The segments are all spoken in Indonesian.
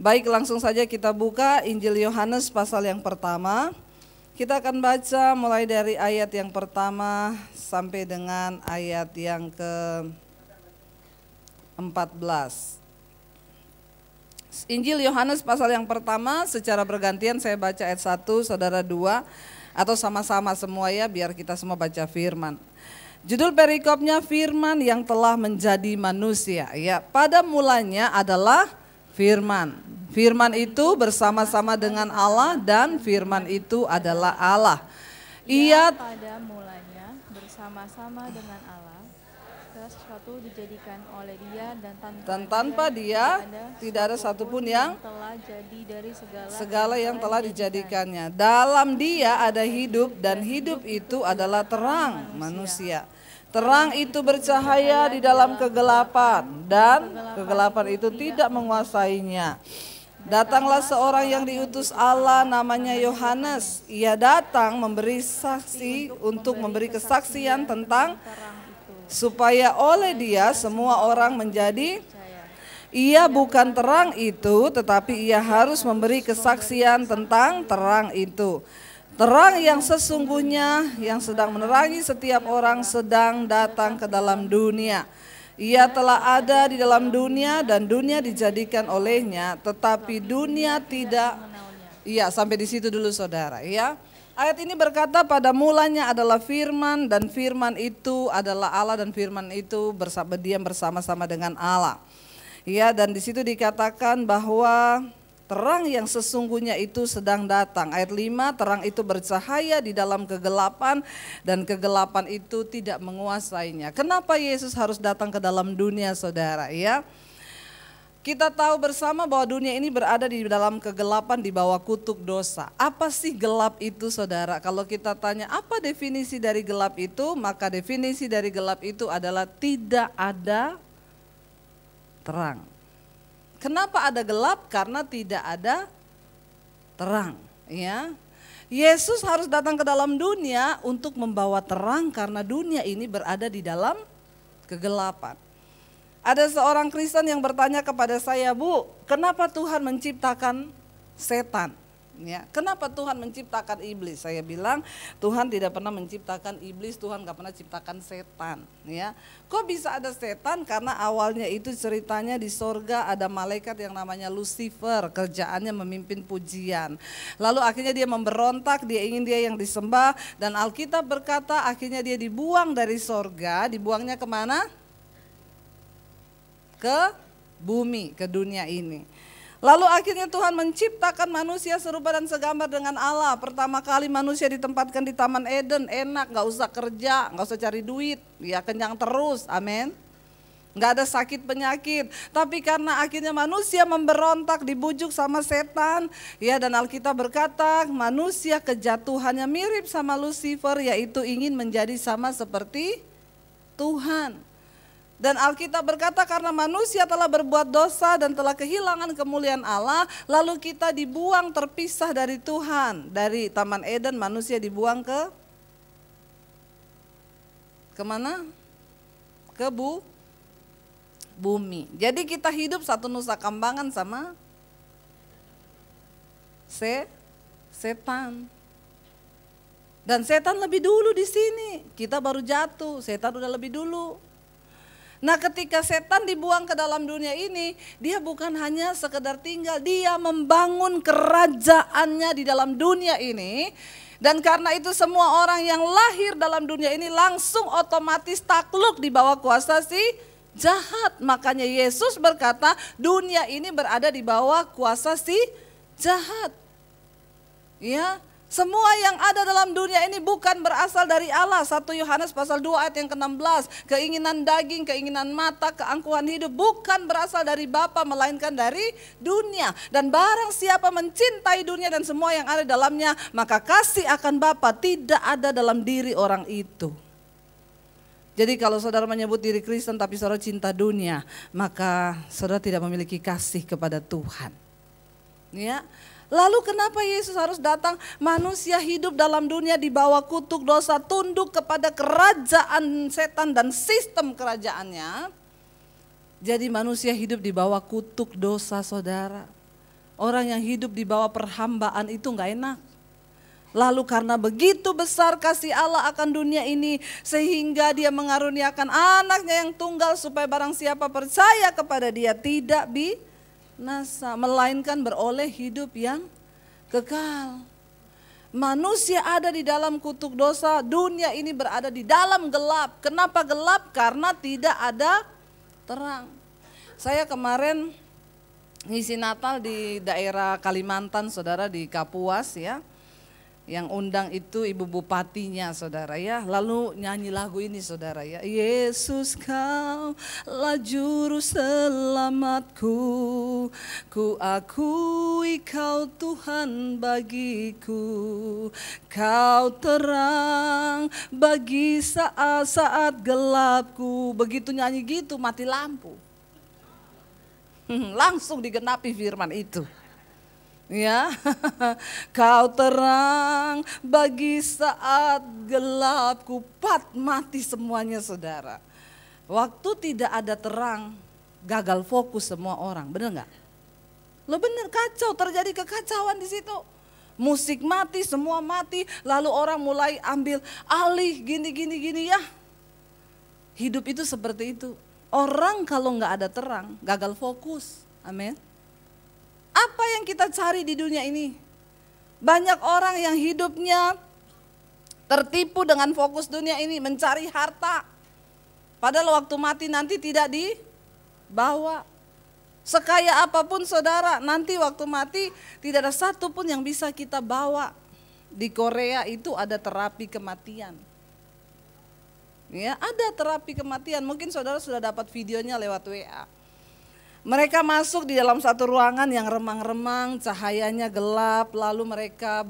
Baik, langsung saja kita buka Injil Yohanes pasal yang pertama. Kita akan baca mulai dari ayat yang pertama sampai dengan ayat yang ke-14. Injil Yohanes pasal yang pertama secara bergantian, saya baca ayat 1, saudara 2, atau sama-sama semua ya, biar kita semua baca firman. Judul perikopnya firman yang telah menjadi manusia. Ya, pada mulanya adalah firman. Firman itu bersama-sama dengan Allah dan firman itu adalah Allah. Ia pada mulanya bersama-sama dengan Allah. Segala sesuatu dijadikan oleh Dia dan tanpa Dia tidak ada satupun yang telah jadi dari segala yang telah dijadikannya. Dalam Dia ada hidup dan hidup itu adalah terang manusia. Terang itu bercahaya di dalam kegelapan dan kegelapan itu tidak menguasainya. Datanglah seorang yang diutus Allah namanya Yohanes. Ia datang memberi saksi untuk memberi kesaksian tentang supaya oleh dia semua orang menjadi. Ia bukan terang itu, tetapi ia harus memberi kesaksian tentang terang itu. Terang yang sesungguhnya yang sedang menerangi setiap orang sedang datang ke dalam dunia. Ia telah ada di dalam dunia dan dunia dijadikan olehnya, tetapi dunia tidak. Iya, sampai di situ dulu saudara ya. Ayat ini berkata pada mulanya adalah firman dan firman itu adalah Allah dan firman itu berdiam bersama-sama dengan Allah. Ya, dan di situ dikatakan bahwa terang yang sesungguhnya itu sedang datang. Ayat 5, terang itu bercahaya di dalam kegelapan dan kegelapan itu tidak menguasainya. Kenapa Yesus harus datang ke dalam dunia saudara ya? Kita tahu bersama bahwa dunia ini berada di dalam kegelapan di bawah kutuk dosa. Apa sih gelap itu saudara? Kalau kita tanya apa definisi dari gelap itu, maka definisi dari gelap itu adalah tidak ada terang. Kenapa ada gelap? Karena tidak ada terang, ya. Yesus harus datang ke dalam dunia untuk membawa terang karena dunia ini berada di dalam kegelapan. Ada seorang Kristen yang bertanya kepada saya, Bu, kenapa Tuhan menciptakan setan? Ya, kenapa Tuhan menciptakan iblis? Saya bilang Tuhan tidak pernah menciptakan iblis, Tuhan gak pernah ciptakan setan. Ya, kok bisa ada setan? Karena awalnya itu ceritanya di sorga ada malaikat yang namanya Lucifer, kerjaannya memimpin pujian. Lalu akhirnya dia memberontak, dia ingin dia yang disembah, dan Alkitab berkata akhirnya dia dibuang dari sorga, dibuangnya kemana? Ke bumi, ke dunia ini. Lalu akhirnya Tuhan menciptakan manusia serupa dan segambar dengan Allah. Pertama kali manusia ditempatkan di Taman Eden, enak, gak usah kerja, gak usah cari duit, ya kenyang terus, amin. Gak ada sakit penyakit, tapi karena akhirnya manusia memberontak, dibujuk sama setan, ya, dan Alkitab berkata manusia kejatuhannya mirip sama Lucifer, yaitu ingin menjadi sama seperti Tuhan. Dan Alkitab berkata karena manusia telah berbuat dosa dan telah kehilangan kemuliaan Allah, lalu kita dibuang terpisah dari Tuhan. Dari Taman Eden manusia dibuang ke mana? Ke bumi. Jadi kita hidup satu Nusa Kambangan sama setan. Dan setan lebih dulu di sini. Kita baru jatuh, setan udah lebih dulu. Nah, ketika setan dibuang ke dalam dunia ini, dia bukan hanya sekedar tinggal, dia membangun kerajaannya di dalam dunia ini. Dan karena itu semua orang yang lahir dalam dunia ini langsung otomatis takluk di bawah kuasa si jahat. Makanya Yesus berkata dunia ini berada di bawah kuasa si jahat. Ya. Semua yang ada dalam dunia ini bukan berasal dari Allah. 1 Yohanes pasal 2 ayat yang ke-16. Keinginan daging, keinginan mata, keangkuhan hidup bukan berasal dari Bapa melainkan dari dunia. Dan barang siapa mencintai dunia dan semua yang ada dalamnya, maka kasih akan Bapa tidak ada dalam diri orang itu. Jadi kalau saudara menyebut diri Kristen tapi saudara cinta dunia, maka saudara tidak memiliki kasih kepada Tuhan. Ya. Lalu kenapa Yesus harus datang? Manusia hidup dalam dunia di bawah kutuk dosa, tunduk kepada kerajaan setan dan sistem kerajaannya. Jadi manusia hidup di bawah kutuk dosa saudara. Orang yang hidup di bawah perhambaan itu nggak enak. Lalu karena begitu besar kasih Allah akan dunia ini, sehingga dia mengaruniakan anaknya yang tunggal supaya barang siapa percaya kepada dia tidak binasa, melainkan beroleh hidup yang kekal. Manusia ada di dalam kutuk dosa, dunia ini berada di dalam gelap. Kenapa gelap? Karena tidak ada terang. Saya kemarin ngisi Natal di daerah Kalimantan, saudara, di Kapuas ya. Yang undang itu ibu bupatinya, saudara ya. Lalu nyanyi lagu ini, saudara ya. Yesus, kau lah juru selamatku, ku akui kau Tuhan bagiku, kau terang bagi saat-saat gelapku. Begitu nyanyi gitu mati lampu. Langsung digenapi firman itu. Ya, kau terang bagi saat gelapku, mati semuanya, saudara. Waktu tidak ada terang, gagal fokus semua orang, bener nggak? Lo bener, kacau, terjadi kekacauan di situ. Musik mati, semua mati, lalu orang mulai ambil alih gini ya. Hidup itu seperti itu. Orang kalau nggak ada terang, gagal fokus. Amin. Apa yang kita cari di dunia ini? Banyak orang yang hidupnya tertipu dengan fokus dunia ini, mencari harta. Padahal waktu mati nanti tidak dibawa. Sekaya apapun saudara, nanti waktu mati tidak ada satu pun yang bisa kita bawa. Di Korea itu ada terapi kematian. Ya, ada terapi kematian. Mungkin saudara sudah dapat videonya lewat WA. Mereka masuk di dalam satu ruangan yang remang-remang, cahayanya gelap, lalu mereka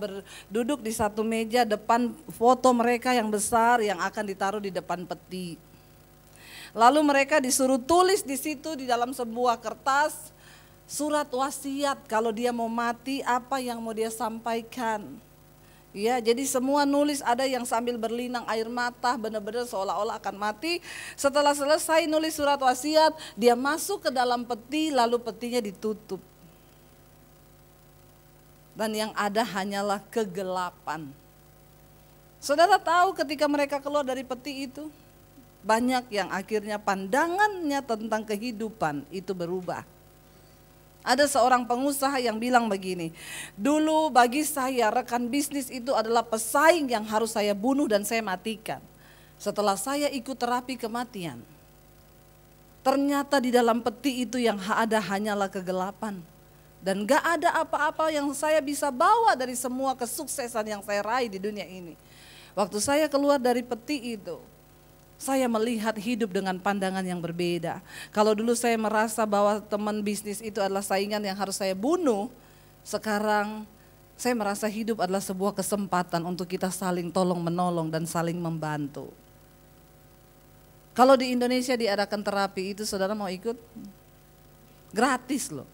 duduk di satu meja, depan foto mereka yang besar yang akan ditaruh di depan peti. Lalu mereka disuruh tulis di situ di dalam sebuah kertas surat wasiat, kalau dia mau mati apa yang mau dia sampaikan. Ya, jadi semua nulis, ada yang sambil berlinang air mata, benar-benar seolah-olah akan mati. Setelah selesai nulis surat wasiat, dia masuk ke dalam peti, lalu petinya ditutup. Dan yang ada hanyalah kegelapan. Saudara tahu ketika mereka keluar dari peti itu, banyak yang akhirnya pandangannya tentang kehidupan itu berubah. Ada seorang pengusaha yang bilang begini, dulu bagi saya rekan bisnis itu adalah pesaing yang harus saya bunuh dan saya matikan. Setelah saya ikut terapi kematian, ternyata di dalam peti itu yang ada hanyalah kegelapan. Dan gak ada apa-apa yang saya bisa bawa dari semua kesuksesan yang saya raih di dunia ini. Waktu saya keluar dari peti itu, saya melihat hidup dengan pandangan yang berbeda. Kalau dulu saya merasa bahwa teman bisnis itu adalah saingan yang harus saya bunuh, sekarang saya merasa hidup adalah sebuah kesempatan untuk kita saling tolong menolong dan saling membantu. Kalau di Indonesia diadakan terapi itu, saudara mau ikut? Gratis loh.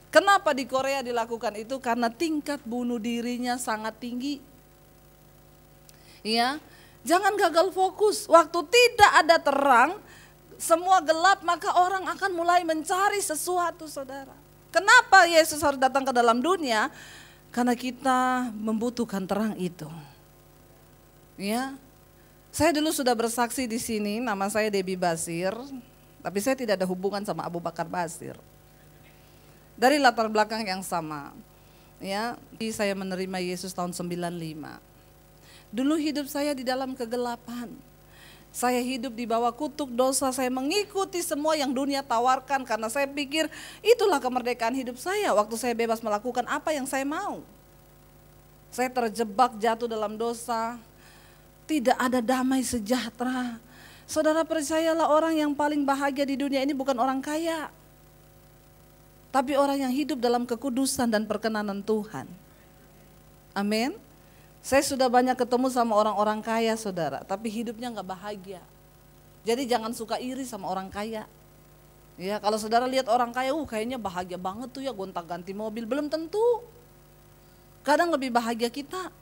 Kenapa di Korea dilakukan itu? Karena tingkat bunuh dirinya sangat tinggi. Ya. Jangan gagal fokus, waktu tidak ada terang, semua gelap, maka orang akan mulai mencari sesuatu, saudara. Kenapa Yesus harus datang ke dalam dunia? Karena kita membutuhkan terang itu. Ya, saya dulu sudah bersaksi di sini, nama saya Debbie Basir, tapi saya tidak ada hubungan sama Abu Bakar Basir. Dari latar belakang yang sama. Ya, saya menerima Yesus tahun 95. Dulu hidup saya di dalam kegelapan. Saya hidup di bawah kutuk dosa, saya mengikuti semua yang dunia tawarkan karena saya pikir itulah kemerdekaan hidup saya. Waktu saya bebas melakukan apa yang saya mau. Saya terjebak jatuh dalam dosa, tidak ada damai sejahtera. Saudara percayalah, orang yang paling bahagia di dunia ini bukan orang kaya, tapi orang yang hidup dalam kekudusan dan perkenanan Tuhan. Amin. Saya sudah banyak ketemu sama orang-orang kaya, saudara, tapi hidupnya gak bahagia. Jadi jangan suka iri sama orang kaya. Ya, kalau saudara lihat orang kaya, kayaknya bahagia banget tuh ya, gonta-ganti mobil, belum tentu. Kadang lebih bahagia kita.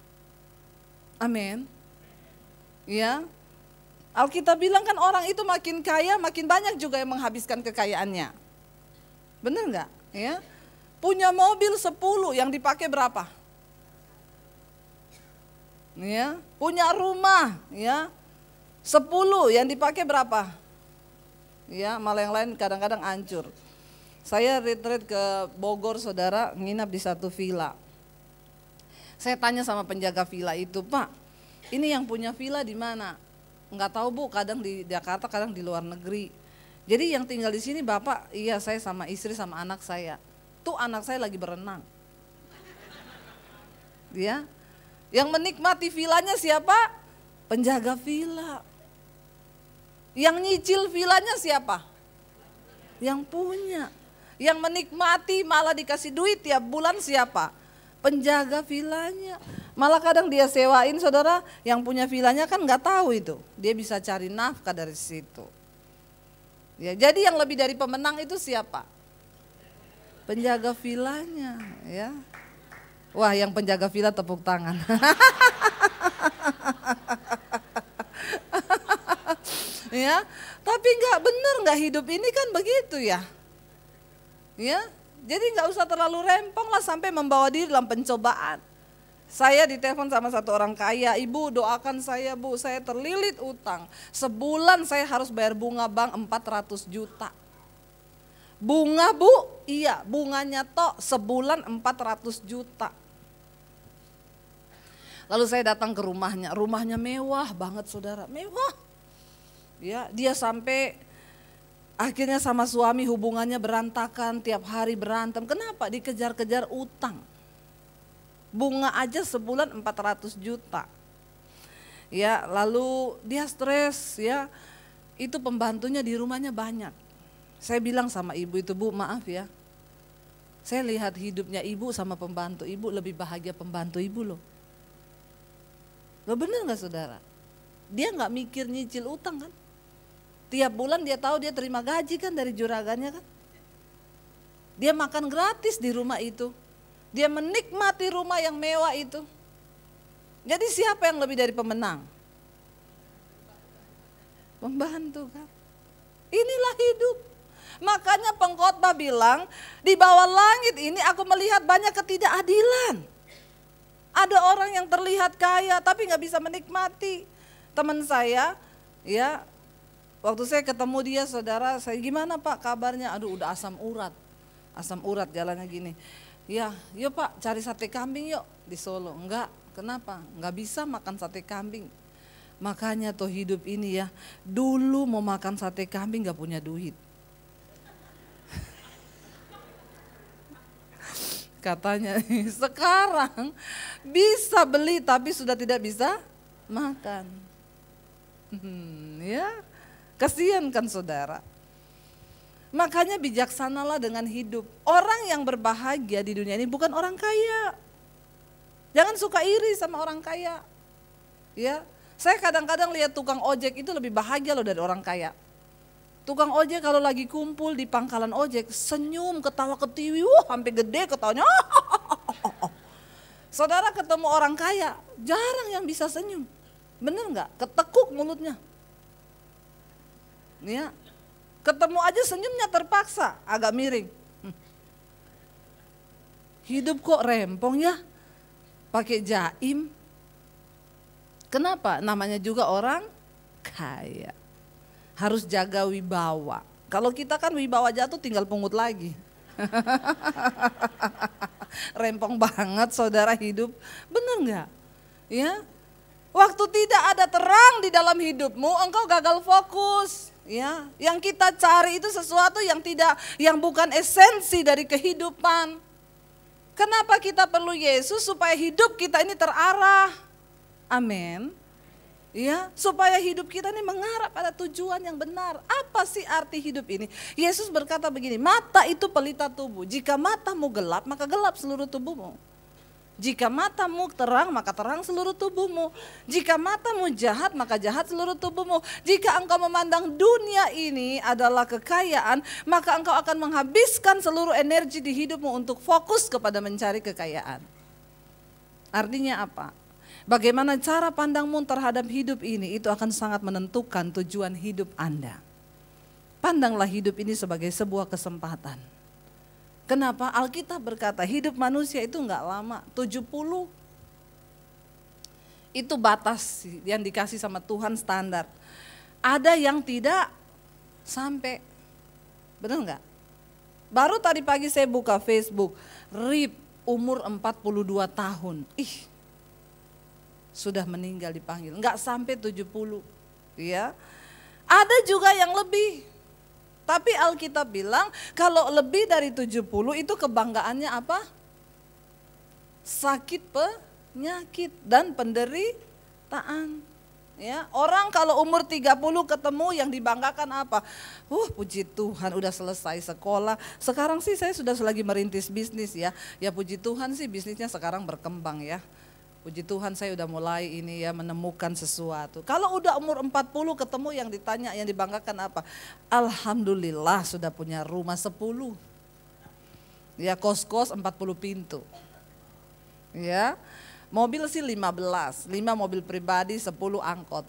Amin. Ya. Alkitab bilang kan orang itu makin kaya, makin banyak juga yang menghabiskan kekayaannya. Benar gak? Ya. Punya mobil 10, yang dipakai berapa? Ya, punya rumah ya 10, yang dipakai berapa? Ya, malah yang lain kadang-kadang hancur. Saya retreat ke Bogor, saudara, nginap di satu villa. Saya tanya sama penjaga villa itu, Pak, ini yang punya villa di mana? Enggak tahu Bu, kadang di Jakarta, kadang di luar negeri. Jadi yang tinggal di sini Bapak? Iya, saya sama istri sama anak saya. Tuh anak saya lagi berenang. Ya, yang menikmati villanya siapa? Penjaga villa. Yang nyicil villanya siapa? Yang punya. Yang menikmati malah dikasih duit tiap bulan siapa? Penjaga villanya. Malah kadang dia sewain, saudara, yang punya villanya kan nggak tahu itu. Dia bisa cari nafkah dari situ. Ya, jadi yang lebih dari pemenang itu siapa? Penjaga villanya, ya. Wah, yang penjaga villa tepuk tangan. Ya, tapi nggak benar, nggak hidup ini kan begitu ya. Ya, jadi nggak usah terlalu rempong lah sampai membawa diri dalam pencobaan. Saya ditelepon sama satu orang kaya, Ibu doakan saya Bu, saya terlilit utang. Sebulan saya harus bayar bunga bank 400 juta. Bunga Bu, iya bunganya tok sebulan 400 juta. Lalu saya datang ke rumahnya mewah banget saudara, mewah. Ya, dia sampai akhirnya sama suami hubungannya berantakan, tiap hari berantem. Kenapa? Dikejar-kejar utang. Bunga aja sebulan 400 juta. Ya, lalu dia stres ya. Itu pembantunya di rumahnya banyak. Saya bilang sama ibu itu, Bu maaf ya. Saya lihat hidupnya ibu sama pembantu ibu, lebih bahagia pembantu ibu loh. Loh bener gak saudara? Dia gak mikir nyicil utang kan. Tiap bulan dia tahu dia terima gaji kan dari juragannya kan. Dia makan gratis di rumah itu. Dia menikmati rumah yang mewah itu. Jadi siapa yang lebih dari pemenang? Pembantu kan. Inilah hidup. Makanya pengkhotbah bilang, di bawah langit ini aku melihat banyak ketidakadilan. Ada orang yang terlihat kaya tapi gak bisa menikmati. Teman saya, ya, waktu saya ketemu dia saudara, saya gimana Pak kabarnya? Aduh udah asam urat jalannya gini. Ya, yuk Pak cari sate kambing yuk di Solo. Enggak, kenapa? Enggak bisa makan sate kambing. Makanya tuh hidup ini ya, dulu mau makan sate kambing gak punya duit. Katanya sekarang bisa beli tapi sudah tidak bisa makan. Ya, kasihan kan saudara. Makanya bijaksanalah dengan hidup. Orang yang berbahagia di dunia ini bukan orang kaya. Jangan suka iri sama orang kaya. Ya, saya kadang-kadang lihat tukang ojek itu lebih bahagia loh dari orang kaya. Tukang ojek kalau lagi kumpul di pangkalan ojek, senyum, ketawa ketiwi, sampai gede ketawanya. Saudara ketemu orang kaya, jarang yang bisa senyum. Bener nggak? Ketekuk mulutnya. Ya, ketemu aja senyumnya terpaksa, agak miring. Hidup kok rempong ya, pakai jaim. Kenapa? Namanya juga orang kaya. Harus jaga wibawa. Kalau kita kan wibawa jatuh tinggal pungut lagi. Rempong banget saudara hidup. Bener nggak? Ya. Waktu tidak ada terang di dalam hidupmu, engkau gagal fokus. Ya, yang kita cari itu sesuatu yang bukan esensi dari kehidupan. Kenapa kita perlu Yesus? Supaya hidup kita ini terarah. Amin. Ya, supaya hidup kita ini mengarah pada tujuan yang benar. Apa sih arti hidup ini? Yesus berkata begini, mata itu pelita tubuh. Jika matamu gelap, maka gelap seluruh tubuhmu. Jika matamu terang, maka terang seluruh tubuhmu. Jika matamu jahat, maka jahat seluruh tubuhmu. Jika engkau memandang dunia ini adalah kekayaan, maka engkau akan menghabiskan seluruh energi di hidupmu untuk fokus kepada mencari kekayaan. Artinya apa? Bagaimana cara pandangmu terhadap hidup ini, itu akan sangat menentukan tujuan hidup Anda. Pandanglah hidup ini sebagai sebuah kesempatan. Kenapa? Alkitab berkata hidup manusia itu enggak lama, 70. Itu batas yang dikasih sama Tuhan standar. Ada yang tidak sampai, benar enggak? Baru tadi pagi saya buka Facebook, Rip umur 42 tahun. Sudah meninggal dipanggil, enggak sampai 70. Ya. Ada juga yang lebih. Tapi Alkitab bilang kalau lebih dari 70 itu kebanggaannya apa? Sakit penyakit dan penderitaan. Ya, orang kalau umur 30 ketemu yang dibanggakan apa? Puji Tuhan udah selesai sekolah. Sekarang sih saya sudah lagi merintis bisnis ya. Ya puji Tuhan sih bisnisnya sekarang berkembang ya. Puji Tuhan saya udah mulai ini ya menemukan sesuatu. Kalau udah umur 40 ketemu yang ditanya, yang dibanggakan apa? Alhamdulillah sudah punya rumah 10. Ya kos-kos 40 pintu. Ya, mobil sih 15, 5 mobil pribadi, 10 angkot.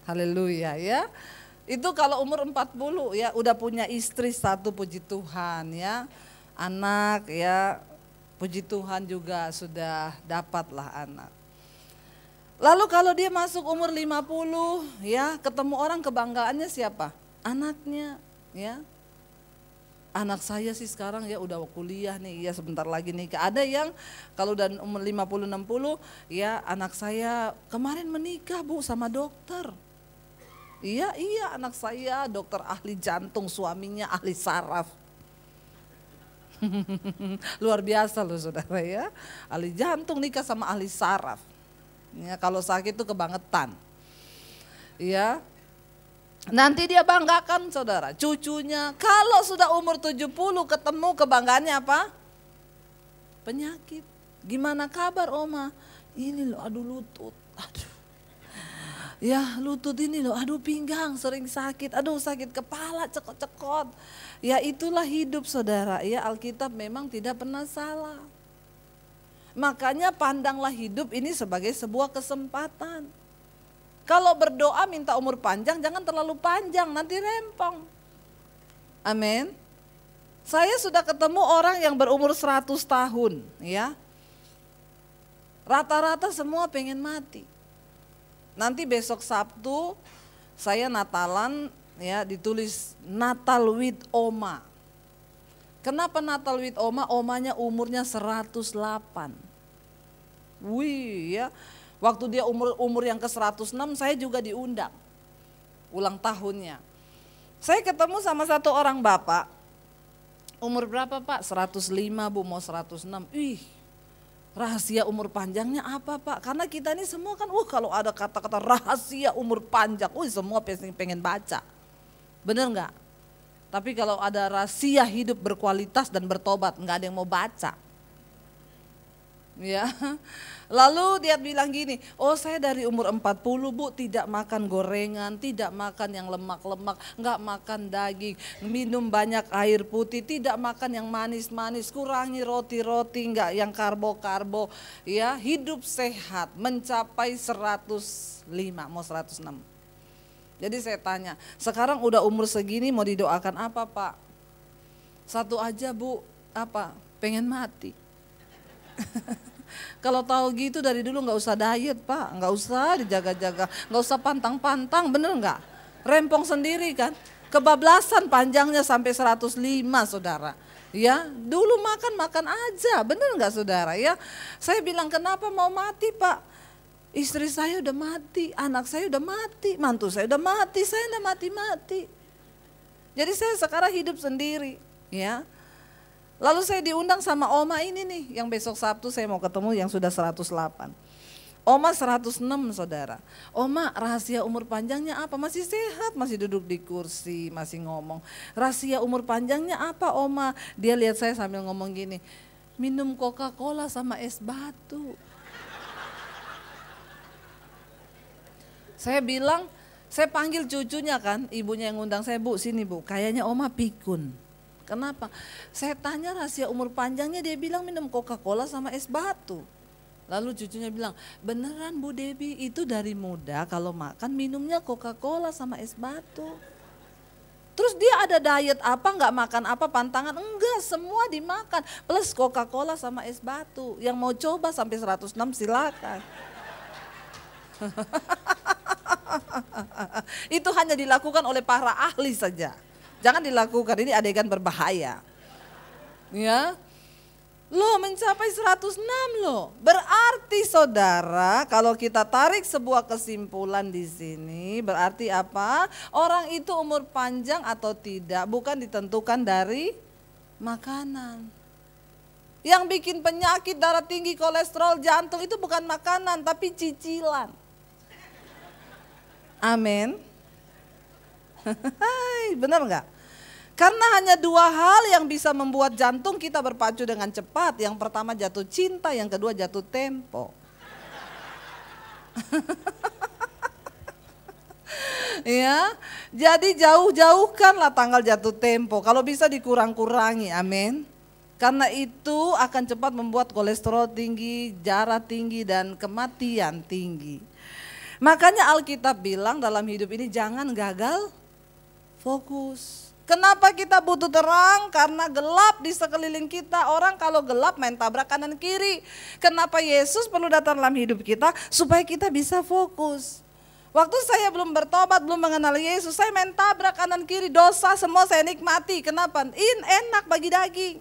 Haleluya ya. Itu kalau umur 40 ya udah punya istri 1 puji Tuhan ya. Anak ya. Puji Tuhan juga sudah dapatlah anak. Lalu kalau dia masuk umur 50 ya ketemu orang kebanggaannya siapa? Anaknya ya. Anak saya sih sekarang ya udah kuliah nih ya sebentar lagi nikah. Ada yang kalau udah umur 50-60 ya anak saya kemarin menikah Bu sama dokter. Iya anak saya dokter ahli jantung, suaminya ahli saraf. Luar biasa loh saudara ya. Ahli jantung nikah sama ahli saraf. Ya, kalau sakit itu kebangetan. Ya. Nanti dia banggakan saudara, cucunya. Kalau sudah umur 70 ketemu kebanggaannya apa? Penyakit. Gimana kabar Oma? Ini loh aduh lutut. Aduh. Ya lutut ini loh, aduh pinggang sering sakit, aduh sakit kepala cekot-cekot. Ya itulah hidup saudara, ya Alkitab memang tidak pernah salah. Makanya pandanglah hidup ini sebagai sebuah kesempatan. Kalau berdoa minta umur panjang jangan terlalu panjang, nanti rempong. Amin. Saya sudah ketemu orang yang berumur 100 tahun ya. Rata-rata semua pengen mati. Nanti besok Sabtu saya Natalan ya ditulis Natal with Oma. Kenapa Natal with Oma? Omanya umurnya 108. Wih ya, waktu dia umur yang ke 106 saya juga diundang ulang tahunnya. Saya ketemu sama satu orang bapak, umur berapa Pak? 105 Bu, mau 106. Rahasia umur panjangnya apa Pak? Karena kita ini semua kan kalau ada kata-kata rahasia umur panjang, semua pengen baca. Bener nggak? Tapi kalau ada rahasia hidup berkualitas dan bertobat, nggak ada yang mau baca. Ya. Lalu dia bilang gini, saya dari umur 40 Bu tidak makan gorengan, tidak makan yang lemak-lemak, nggak makan daging, minum banyak air putih, tidak makan yang manis-manis, kurangi roti-roti, nggak yang karbo-karbo, ya hidup sehat, mencapai 105, mau 106. Jadi saya tanya, sekarang udah umur segini mau didoakan apa Pak? Satu aja Bu, apa? Pengen mati. Kalau tahu gitu dari dulu nggak usah diet Pak, nggak usah dijaga-jaga, nggak usah pantang-pantang, bener nggak? Rempong sendiri kan, kebablasan panjangnya sampai 105 saudara. Ya, dulu makan aja, bener nggak saudara ya? Saya bilang kenapa mau mati Pak? Istri saya udah mati, anak saya udah mati, mantu saya udah mati, saya udah mati-mati. Jadi saya sekarang hidup sendiri, ya. Lalu saya diundang sama Oma ini nih, yang besok Sabtu saya mau ketemu yang sudah 108. Oma 106 saudara. Oma rahasia umur panjangnya apa? Masih sehat, masih duduk di kursi, masih ngomong. Rahasia umur panjangnya apa Oma? Dia lihat saya sambil ngomong gini, minum Coca-Cola sama es batu. Saya bilang, saya panggil cucunya kan, ibunya yang ngundang saya, Bu sini Bu, kayaknya Oma pikun. Kenapa? Saya tanya rahasia umur panjangnya, dia bilang minum Coca-Cola sama es batu. Lalu cucunya bilang, beneran Bu Debbie, itu dari muda kalau makan minumnya Coca-Cola sama es batu. Terus dia ada diet apa, nggak makan apa, pantangan? Enggak, semua dimakan. Plus Coca-Cola sama es batu. Yang mau coba sampai 106 silakan. Itu hanya dilakukan oleh para ahli saja. Jangan dilakukan, ini adegan berbahaya. Ya. Loh, mencapai 106 loh. Berarti saudara, kalau kita tarik sebuah kesimpulan di sini, berarti apa? Orang itu umur panjang atau tidak bukan ditentukan dari makanan. Yang bikin penyakit darah tinggi, kolesterol, jantung itu bukan makanan tapi cicilan. Amin. Benar nggak? Karena hanya dua hal yang bisa membuat jantung kita berpacu dengan cepat. Yang pertama jatuh cinta, yang kedua jatuh tempo. Ya, jadi jauh-jauhkanlah tanggal jatuh tempo. Kalau bisa dikurang-kurangi, amin. Karena itu akan cepat membuat kolesterol tinggi, darah tinggi, dan kematian tinggi. Makanya Alkitab bilang dalam hidup ini jangan gagal fokus. Kenapa kita butuh terang? Karena gelap di sekeliling kita. Orang kalau gelap main tabrak kanan kiri. Kenapa Yesus perlu datang dalam hidup kita? Supaya kita bisa fokus. Waktu saya belum bertobat, belum mengenal Yesus, saya main tabrak kanan kiri, dosa semua saya nikmati. Kenapa? Enak bagi daging.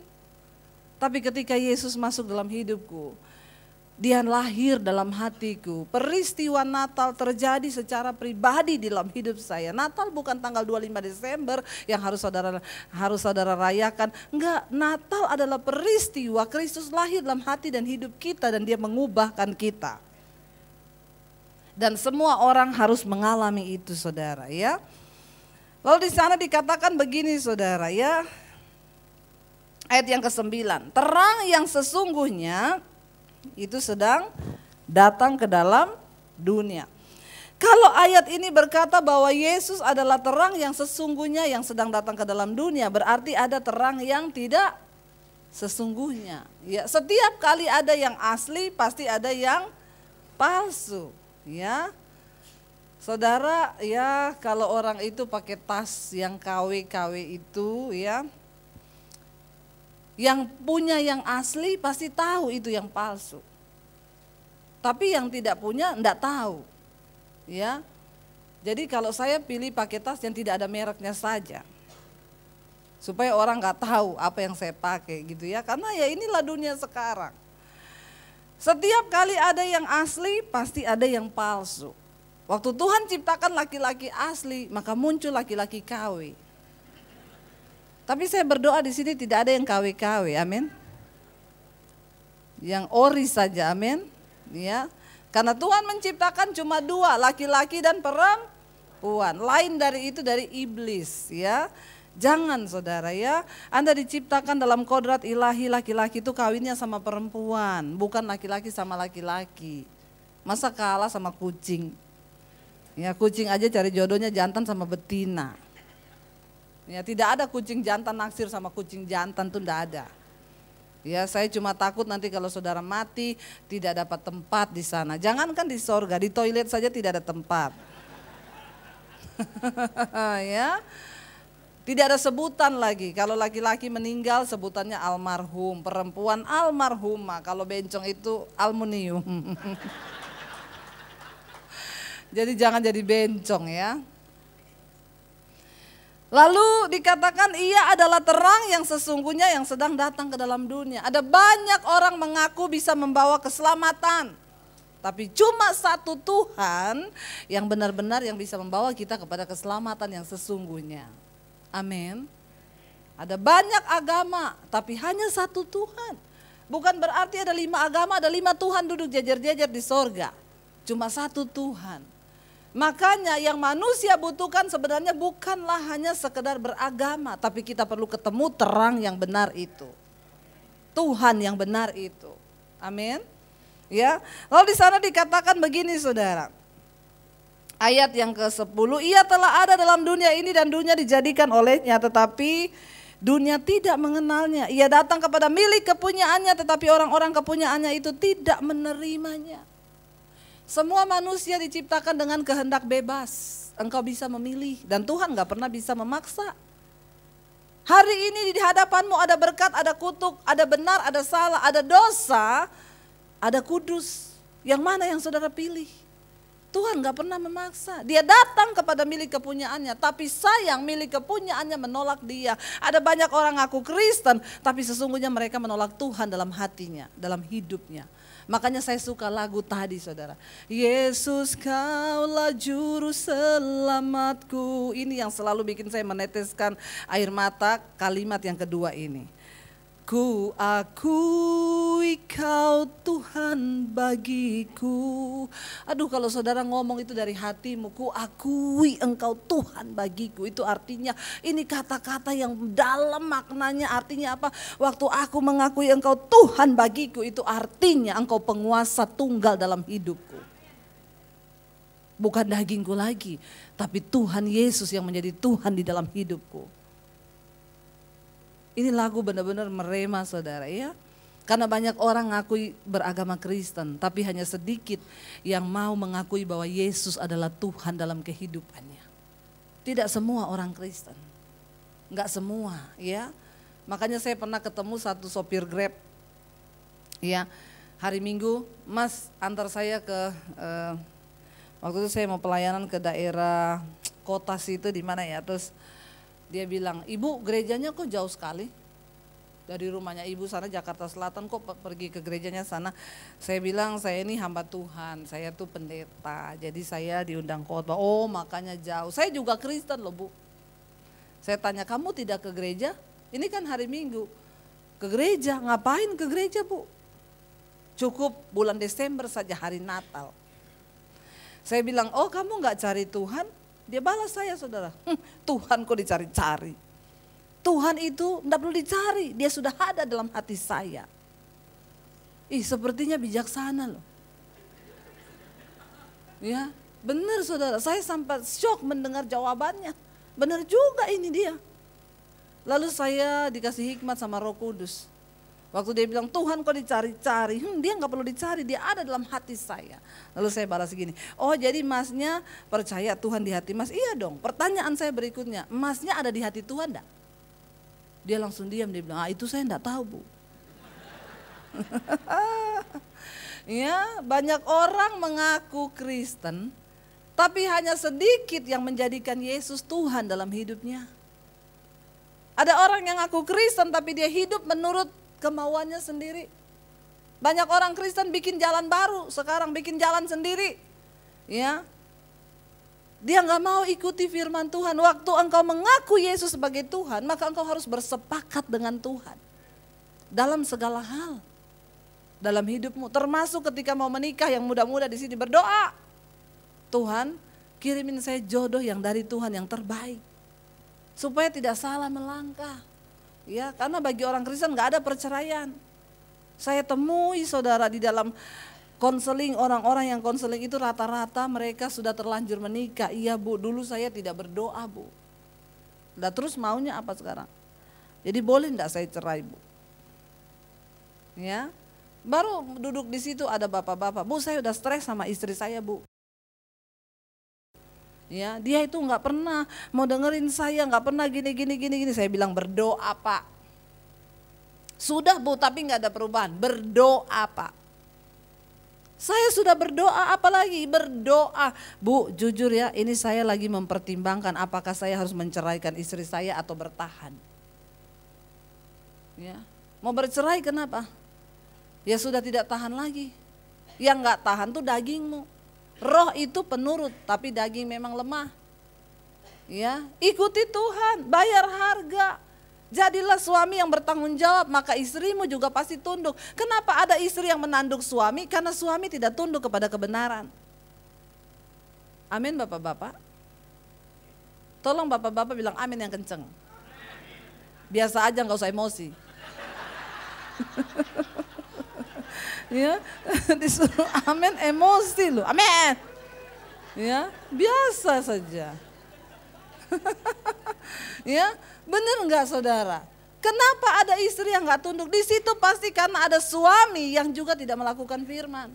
Tapi ketika Yesus masuk dalam hidupku, Dia lahir dalam hatiku. Peristiwa Natal terjadi secara pribadi dalam hidup saya. Natal bukan tanggal 25 Desember yang harus saudara rayakan. Enggak, Natal adalah peristiwa Kristus lahir dalam hati dan hidup kita dan Dia mengubahkan kita. Dan semua orang harus mengalami itu, saudara, ya. Lalu di sana dikatakan begini, saudara, ya. Ayat yang ke-9. Terang yang sesungguhnya itu sedang datang ke dalam dunia. Kalau ayat ini berkata bahwa Yesus adalah terang yang sesungguhnya yang sedang datang ke dalam dunia, berarti ada terang yang tidak sesungguhnya. Ya, setiap kali ada yang asli, pasti ada yang palsu. Ya, saudara, ya kalau orang itu pakai tas yang KW-KW itu, ya, yang punya yang asli pasti tahu itu yang palsu. Tapi yang tidak punya enggak tahu. Ya. Jadi kalau saya pilih pakai tas yang tidak ada mereknya saja. Supaya orang enggak tahu apa yang saya pakai gitu ya. Karena ya inilah dunia sekarang. Setiap kali ada yang asli pasti ada yang palsu. Waktu Tuhan ciptakan laki-laki asli, maka muncul laki-laki KW. Tapi saya berdoa di sini tidak ada yang KW-KW, amin. Yang ori saja, amin. Ya, karena Tuhan menciptakan cuma dua, laki-laki dan perempuan. Lain dari itu dari iblis, ya. Jangan, saudara, ya. Anda diciptakan dalam kodrat ilahi, laki-laki itu kawinnya sama perempuan, bukan laki-laki sama laki-laki. Masa kalah sama kucing? Ya, kucing aja cari jodohnya jantan sama betina. Ya, tidak ada kucing jantan naksir sama kucing jantan, tuh enggak ada. Ya, saya cuma takut nanti kalau saudara mati tidak dapat tempat di sana. Jangankan di sorga, di toilet saja tidak ada tempat. Ya, tidak ada sebutan lagi. Kalau laki-laki meninggal sebutannya almarhum, perempuan almarhumah. Kalau bencong itu aluminium. Jadi jangan jadi bencong, ya. Lalu dikatakan ia adalah terang yang sesungguhnya yang sedang datang ke dalam dunia. Ada banyak orang mengaku bisa membawa keselamatan. Tapi cuma satu Tuhan yang benar-benar yang bisa membawa kita kepada keselamatan yang sesungguhnya. Amin. Ada banyak agama tapi hanya satu Tuhan. Bukan berarti ada 5 agama, ada 5 Tuhan duduk jajar-jajar di sorga. Cuma satu Tuhan. Makanya yang manusia butuhkan sebenarnya bukanlah hanya sekedar beragama, tapi kita perlu ketemu terang yang benar itu. Tuhan yang benar itu. Amin. Ya. Lalu di sana dikatakan begini, saudara. Ayat yang ke-10, ia telah ada dalam dunia ini dan dunia dijadikan olehnya, tetapi dunia tidak mengenalnya. Ia datang kepada milik kepunyaannya, tetapi orang-orang kepunyaannya itu tidak menerimanya. Semua manusia diciptakan dengan kehendak bebas. Engkau bisa memilih dan Tuhan gak pernah bisa memaksa. Hari ini di hadapanmu ada berkat, ada kutuk, ada benar, ada salah, ada dosa, ada kudus. Yang mana yang saudara pilih? Tuhan gak pernah memaksa. Dia datang kepada milik kepunyaannya, tapi sayang milik kepunyaannya menolak dia. Ada banyak orang ngaku Kristen, tapi sesungguhnya mereka menolak Tuhan dalam hatinya, dalam hidupnya. Makanya saya suka lagu tadi saudara. Yesus kaulah juru selamatku. Ini yang selalu bikin saya meneteskan air mata, kalimat yang kedua ini. Ku akui kau Tuhan bagiku. Aduh kalau saudara ngomong itu dari hatimu, ku akui engkau Tuhan bagiku. Itu artinya ini kata-kata yang dalam maknanya, artinya apa? Waktu aku mengakui engkau Tuhan bagiku, itu artinya engkau penguasa tunggal dalam hidupku. Bukan dagingku lagi, tapi Tuhan Yesus yang menjadi Tuhan di dalam hidupku. Ini lagu benar-benar merema saudara ya. Karena banyak orang ngakui beragama Kristen, tapi hanya sedikit yang mau mengakui bahwa Yesus adalah Tuhan dalam kehidupannya. Tidak semua orang Kristen, enggak semua ya. Makanya saya pernah ketemu satu sopir Grab ya. Hari Minggu, Mas antar saya ke, waktu itu saya mau pelayanan ke daerah kota situ di mana ya, terus dia bilang, ibu gerejanya kok jauh sekali dari rumahnya ibu sana Jakarta Selatan, kok pergi ke gerejanya sana. Saya bilang saya ini hamba Tuhan, saya tuh pendeta, jadi saya diundang khotbah. Oh makanya jauh, saya juga Kristen loh bu. Saya tanya kamu tidak ke gereja? Ini kan hari Minggu, ke gereja, ngapain ke gereja bu? Cukup bulan Desember saja hari Natal. Saya bilang oh kamu gak cari Tuhan? Dia balas saya saudara, Tuhan kok dicari-cari. Tuhan itu enggak perlu dicari, dia sudah ada dalam hati saya. Ih sepertinya bijaksana loh. Ya benar saudara, saya sampai syok mendengar jawabannya. Benar juga ini dia. Lalu saya dikasih hikmat sama Roh Kudus. Waktu dia bilang Tuhan kok dicari-cari, dia nggak perlu dicari, dia ada dalam hati saya. Lalu saya balas gini, oh jadi masnya percaya Tuhan di hati mas? Iya dong. Pertanyaan saya berikutnya, masnya ada di hati Tuhan enggak? Dia langsung diam, dia bilang itu saya enggak tahu bu. Ya banyak orang mengaku Kristen, tapi hanya sedikit yang menjadikan Yesus Tuhan dalam hidupnya. Ada orang yang ngaku Kristen tapi dia hidup menurut kemauannya sendiri. Banyak orang Kristen bikin jalan baru, sekarang bikin jalan sendiri. Ya. Dia nggak mau ikuti firman Tuhan. Waktu engkau mengaku Yesus sebagai Tuhan, maka engkau harus bersepakat dengan Tuhan. Dalam segala hal. Dalam hidupmu, termasuk ketika mau menikah, yang muda-muda di sini berdoa. Tuhan, kirimin saya jodoh yang dari Tuhan yang terbaik. Supaya tidak salah melangkah. Ya, karena bagi orang Kristen nggak ada perceraian. Saya temui saudara di dalam konseling, orang-orang yang konseling itu rata-rata mereka sudah terlanjur menikah. Iya bu, dulu saya tidak berdoa bu. Nah terus maunya apa sekarang? Jadi boleh enggak saya cerai bu? Ya, baru duduk di situ ada bapak-bapak. Bu saya udah stres sama istri saya bu. Ya, dia itu nggak pernah mau dengerin saya, nggak pernah gini. Saya bilang berdoa pak. Sudah bu, tapi nggak ada perubahan. Berdoa pak. Saya sudah berdoa, apalagi berdoa. Bu, jujur ya, ini saya lagi mempertimbangkan apakah saya harus menceraikan istri saya atau bertahan. Ya, mau bercerai kenapa? Ya sudah tidak tahan lagi. Yang nggak tahan tuh dagingmu. Roh itu penurut, tapi daging memang lemah. Ya, ikuti Tuhan, bayar harga. Jadilah suami yang bertanggung jawab, maka istrimu juga pasti tunduk. Kenapa ada istri yang menanduk suami? Karena suami tidak tunduk kepada kebenaran. Amin bapak-bapak. Tolong bapak-bapak bilang amin yang kenceng. Biasa aja nggak usah emosi. Ya, disuruh amin emosi loh, amin. Ya, biasa saja. Ya, benar nggak saudara? Kenapa ada istri yang nggak tunduk? Di situ pasti karena ada suami yang juga tidak melakukan firman.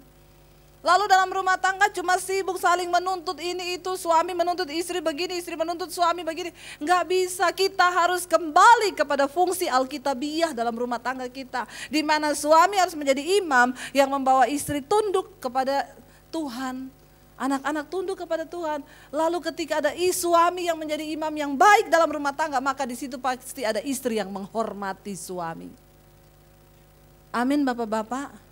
Lalu dalam rumah tangga cuma sibuk saling menuntut ini itu, suami menuntut istri begini, istri menuntut suami begini. Enggak bisa, kita harus kembali kepada fungsi alkitabiah dalam rumah tangga kita. Di mana suami harus menjadi imam yang membawa istri tunduk kepada Tuhan. Anak-anak tunduk kepada Tuhan. Lalu ketika ada suami yang menjadi imam yang baik dalam rumah tangga, maka di situ pasti ada istri yang menghormati suami. Amin Bapak-bapak.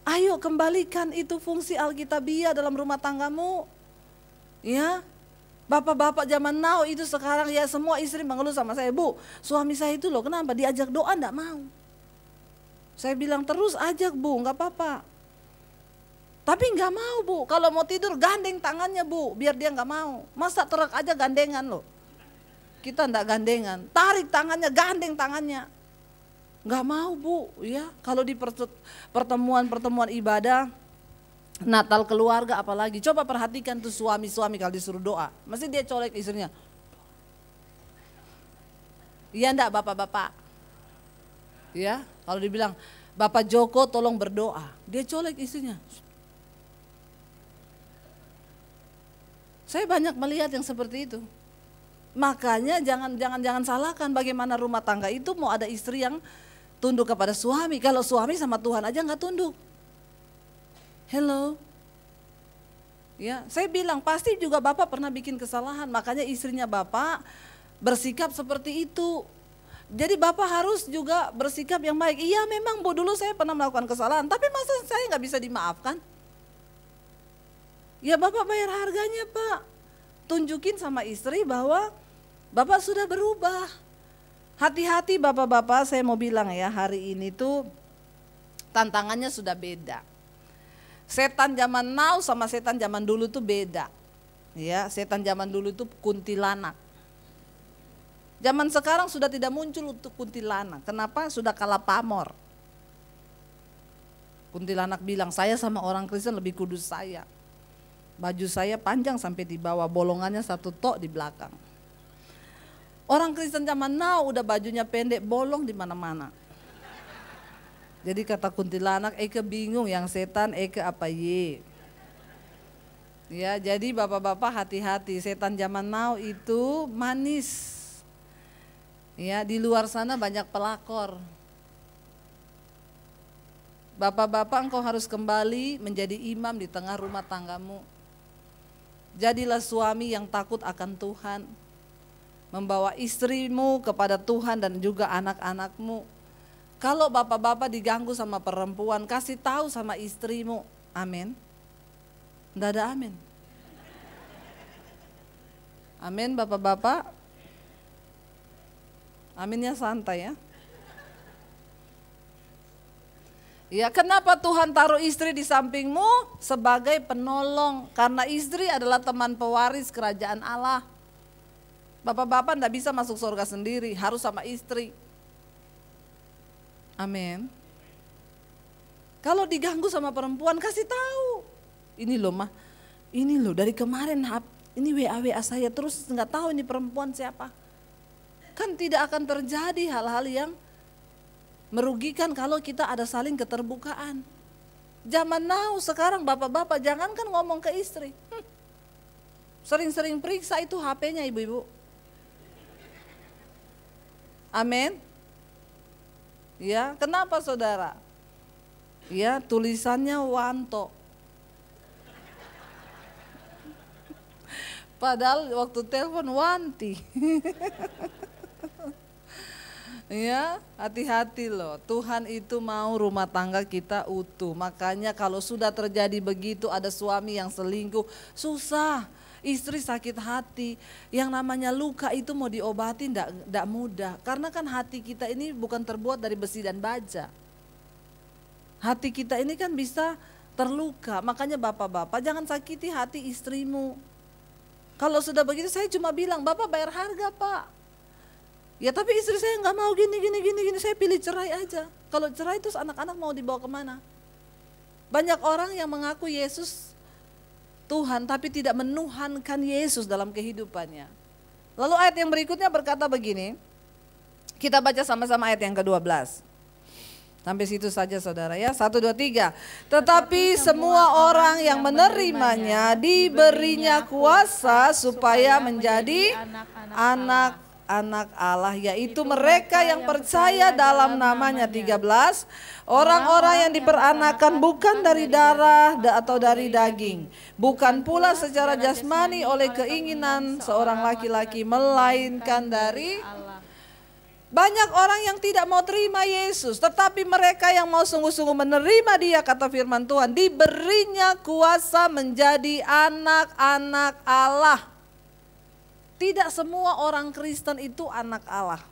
Ayo kembalikan itu fungsi alkitabiah dalam rumah tanggamu. Ya. Bapak-bapak zaman now itu sekarang ya semua istri mengeluh sama saya, Bu, suami saya itu loh kenapa diajak doa enggak mau. Saya bilang terus ajak Bu, enggak apa-apa. Tapi enggak mau Bu, kalau mau tidur gandeng tangannya Bu, biar dia enggak mau. Masa terak aja gandengan loh. Kita enggak gandengan, tarik tangannya, gandeng tangannya. Enggak mau Bu, ya. Kalau di pertemuan-pertemuan ibadah, Natal keluarga apalagi, coba perhatikan tuh suami-suami kalau disuruh doa, mesti dia colek istrinya. Iya enggak Bapak-bapak? Ya, kalau dibilang Bapak Joko tolong berdoa, dia colek istrinya. Saya banyak melihat yang seperti itu. Makanya jangan salahkan bagaimana rumah tangga itu mau ada istri yang tunduk kepada suami. Kalau suami sama Tuhan aja nggak tunduk. Hello. Ya, saya bilang pasti juga Bapak pernah bikin kesalahan, makanya istrinya Bapak bersikap seperti itu. Jadi Bapak harus juga bersikap yang baik. Iya memang Bu, dulu saya pernah melakukan kesalahan, tapi masa saya nggak bisa dimaafkan? Ya Bapak bayar harganya Pak. Tunjukin sama istri bahwa Bapak sudah berubah. Hati-hati Bapak-bapak, saya mau bilang ya, hari ini tuh tantangannya sudah beda. Setan zaman now sama setan zaman dulu tuh beda. Ya, setan zaman dulu tuh kuntilanak. Zaman sekarang sudah tidak muncul untuk kuntilanak. Kenapa? Sudah kalah pamor. Kuntilanak bilang, saya sama orang Kristen lebih kudus saya. Baju saya panjang sampai di bawah, bolongannya satu tok di belakang. Orang Kristen zaman now udah bajunya pendek, bolong di mana-mana. Jadi kata kuntilanak, Eke bingung yang setan, Eke apa ye. Ya, jadi Bapak-bapak hati-hati, setan zaman now itu manis. Ya, di luar sana banyak pelakor. Bapak-bapak engkau harus kembali menjadi imam di tengah rumah tanggamu. Jadilah suami yang takut akan Tuhan. Membawa istrimu kepada Tuhan dan juga anak-anakmu. Kalau bapak-bapak diganggu sama perempuan, kasih tahu sama istrimu. Amin. Tidak ada amin. Amin bapak-bapak. Aminnya santai ya. Ya, kenapa Tuhan taruh istri di sampingmu? Sebagai penolong. Karena istri adalah teman pewaris kerajaan Allah. Bapak-bapak enggak bisa masuk surga sendiri, harus sama istri. Amin. Kalau diganggu sama perempuan, kasih tahu. Ini loh mah, ini loh dari kemarin ini WA saya terus enggak tahu ini perempuan siapa. Kan tidak akan terjadi hal-hal yang merugikan kalau kita ada saling keterbukaan. Zaman now sekarang bapak-bapak jangankan ngomong ke istri. Sering-sering periksa itu HP-nya ibu-ibu. Amin. Ya, kenapa saudara? Ya, tulisannya Wanto. Padahal waktu telepon Wanti. Ya, hati-hati loh. Tuhan itu mau rumah tangga kita utuh. Makanya kalau sudah terjadi begitu ada suami yang selingkuh, susah. Istri sakit hati, yang namanya luka itu mau diobati enggak mudah. Karena kan hati kita ini bukan terbuat dari besi dan baja. Hati kita ini kan bisa terluka, makanya bapak-bapak jangan sakiti hati istrimu. Kalau sudah begitu saya cuma bilang, Bapak bayar harga Pak. Ya tapi istri saya enggak mau gini, saya pilih cerai aja. Kalau cerai terus anak-anak mau dibawa kemana? Banyak orang yang mengaku Yesus Tuhan tapi tidak menuhankan Yesus dalam kehidupannya. Lalu ayat yang berikutnya berkata begini, kita baca sama-sama ayat yang ke-12. Sampai situ saja saudara ya. 1, 2, 3. Tetapi semua orang yang menerimanya diberinya kuasa supaya menjadi anak-anak Allah, yaitu mereka yang percaya dalam namanya. 13. Orang-orang yang diperanakan bukan dari darah atau dari daging, bukan pula secara jasmani oleh keinginan seorang laki-laki, melainkan dari Allah. Banyak orang yang tidak mau terima Yesus, tetapi mereka yang mau sungguh-sungguh menerima Dia, kata firman Tuhan, diberinya kuasa menjadi anak-anak Allah. Tidak semua orang Kristen itu anak Allah.